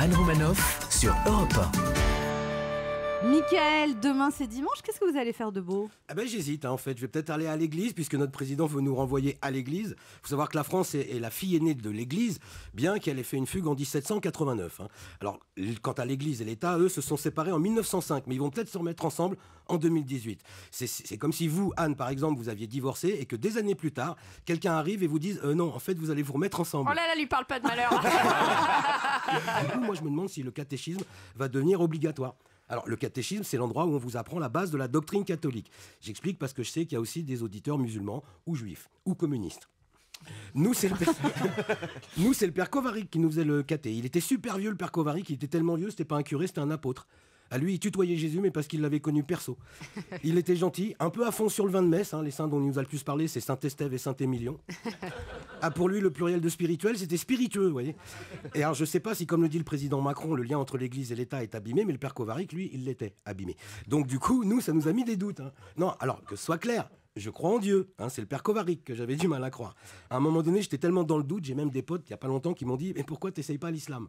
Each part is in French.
Anne Romanoff sur Europe 1. Mickaël, demain c'est dimanche, qu'est-ce que vous allez faire de beau? Ah ben j'hésite en fait, je vais peut-être aller à l'église puisque notre président veut nous renvoyer à l'église. Il faut savoir que la France est la fille aînée de l'église, bien qu'elle ait fait une fugue en 1789. Alors quant à l'église et l'État, eux se sont séparés en 1905, mais ils vont peut-être se remettre ensemble en 2018. C'est comme si vous, Anne par exemple, vous aviez divorcé et que des années plus tard, quelqu'un arrive et vous dise non, en fait vous allez vous remettre ensemble. Oh là là, lui parle pas de malheur. Du coup, moi je me demande si le catéchisme va devenir obligatoire. Alors, le catéchisme, c'est l'endroit où on vous apprend la base de la doctrine catholique. J'explique parce que je sais qu'il y a aussi des auditeurs musulmans ou juifs ou communistes. Nous, c'est le père Kovarik qui nous faisait le caté. Il était super vieux, le père Kovarik. Il était tellement vieux, c'était pas un curé, c'était un apôtre. À lui, il tutoyait Jésus, mais parce qu'il l'avait connu perso. Il était gentil, un peu à fond sur le vin de messe. Les saints dont il nous a le plus parlé, c'est Saint-Estève et Saint-Émilion. Ah, pour lui, le pluriel de spirituel, c'était spiritueux, vous voyez. Et alors, je sais pas si, comme le dit le président Macron, le lien entre l'Église et l'État est abîmé, mais le père Kovarik, lui, il l'était abîmé. Donc, du coup, nous, ça nous a mis des doutes. Non, alors, que ce soit clair, je crois en Dieu. C'est le père Kovarik que j'avais du mal à croire. À un moment donné, j'étais tellement dans le doute, j'ai même des potes, il y a pas longtemps, qui m'ont dit « Mais pourquoi t'essayes pas l'islam ?»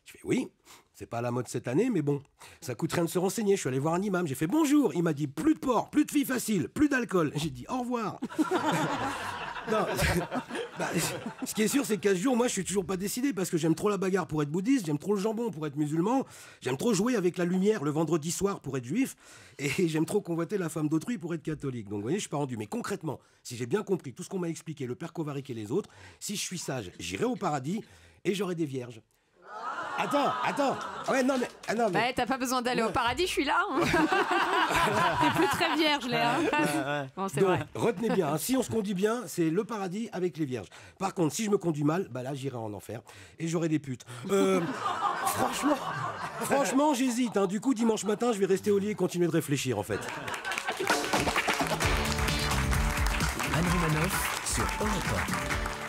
Je fais oui, c'est pas à la mode cette année, mais bon, ça coûte rien de se renseigner. Je suis allé voir un imam, j'ai fait bonjour. Il m'a dit plus de porc, plus de filles faciles, plus d'alcool. J'ai dit au revoir. Non, ce qui est sûr, c'est qu'à ce jour, moi, je suis toujours pas décidé parce que j'aime trop la bagarre pour être bouddhiste, j'aime trop le jambon pour être musulman, j'aime trop jouer avec la lumière le vendredi soir pour être juif, et j'aime trop convoiter la femme d'autrui pour être catholique. Donc, vous voyez, je suis pas rendu. Mais concrètement, si j'ai bien compris tout ce qu'on m'a expliqué, le père Kovarik et les autres, si je suis sage, j'irai au paradis et j'aurai des vierges. Attends. Ouais, non, mais... Ouais, t'as pas besoin d'aller au paradis, je suis là. T'es plus très vierge, Léa. Bon, c'est Donc, vrai. retenez bien, si on se conduit bien, c'est le paradis avec les vierges. Par contre, si je me conduis mal, bah là, j'irai en enfer et j'aurai des putes. Franchement, j'hésite. Du coup, dimanche matin, je vais rester au lit et continuer de réfléchir, en fait. Anne Romanoff sur Europe 1.